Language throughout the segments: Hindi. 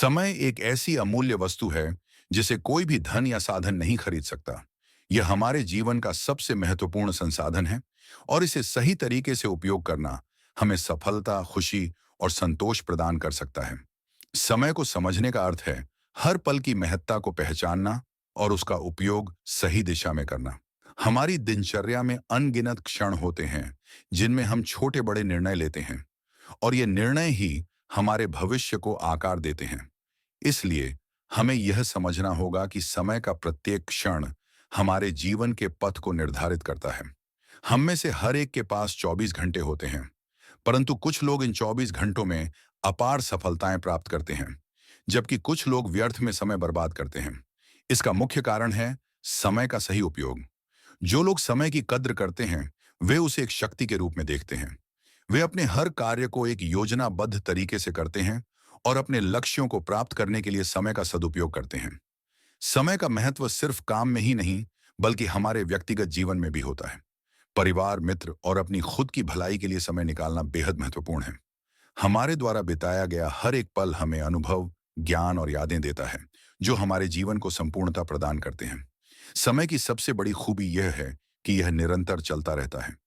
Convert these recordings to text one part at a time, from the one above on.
समय एक ऐसी अमूल्य वस्तु है जिसे कोई भी धन या साधन नहीं खरीद सकता। यह हमारे जीवन का सबसे महत्वपूर्ण संसाधन है और इसे सही तरीके से उपयोग करना हमें सफलता, खुशी और संतोष प्रदान कर सकता है। समय को समझने का अर्थ है हर पल की महत्ता को पहचानना और उसका उपयोग सही दिशा में करना। हमारी दिनचर्या में अनगिनत क्षण होते हैं जिनमें हम छोटे बड़े निर्णय लेते हैं और ये निर्णय ही हमारे भविष्य को आकार देते हैं। इसलिए हमें यह समझना होगा कि समय का प्रत्येक क्षण हमारे जीवन के पथ को निर्धारित करता है। हम में से हर एक के पास 24 घंटे होते हैं, परंतु कुछ लोग इन 24 घंटों में अपार सफलताएं प्राप्त करते हैं, जबकि कुछ लोग व्यर्थ में समय बर्बाद करते हैं। इसका मुख्य कारण है समय का सही उपयोग। जो लोग समय की कद्र करते हैं, वे उसे एक शक्ति के रूप में देखते हैं। वे अपने हर कार्य को एक योजनाबद्ध तरीके से करते हैं और अपने लक्ष्यों को प्राप्त करने के लिए समय का सदुपयोग करते हैं। समय का महत्व सिर्फ काम में ही नहीं, बल्कि हमारे व्यक्तिगत जीवन में भी होता है। परिवार, मित्र और अपनी खुद की भलाई के लिए समय निकालना बेहद महत्वपूर्ण है। हमारे द्वारा बिताया गया हर एक पल हमें अनुभव, ज्ञान और यादें देता है, जो हमारे जीवन को संपूर्णता प्रदान करते हैं। समय की सबसे बड़ी खूबी यह है कि यह निरंतर चलता रहता है।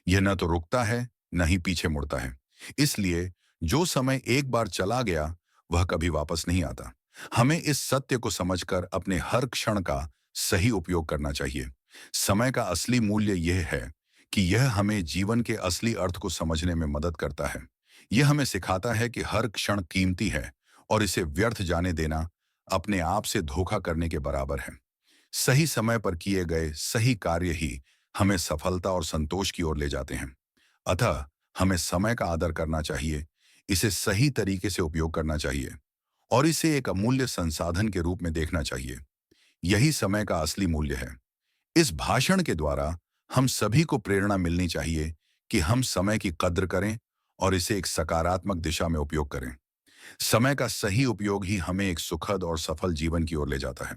यह न तो रुकता है, न ही पीछे मुड़ता है। इसलिए जो समय एक बार चला गया, वह कभी वापस नहीं आता। हमें इस सत्य को समझकर अपने हर क्षण का सही उपयोग करना चाहिए। समय का असली मूल्य यह है कि यह हमें जीवन के असली अर्थ को समझने में मदद करता है। यह हमें सिखाता है कि हर क्षण कीमती है और इसे व्यर्थ जाने देना अपने आप से धोखा करने के बराबर है। सही समय पर किए गए सही कार्य ही हमें सफलता और संतोष की ओर ले जाते हैं। अतः हमें समय का आदर करना चाहिए, इसे सही तरीके से उपयोग करना चाहिए और इसे एक अमूल्य संसाधन के रूप में देखना चाहिए। यही समय का असली मूल्य है। इस भाषण के द्वारा हम सभी को प्रेरणा मिलनी चाहिए कि हम समय की कद्र करें और इसे एक सकारात्मक दिशा में उपयोग करें। समय का सही उपयोग ही हमें एक सुखद और सफल जीवन की ओर ले जाता है।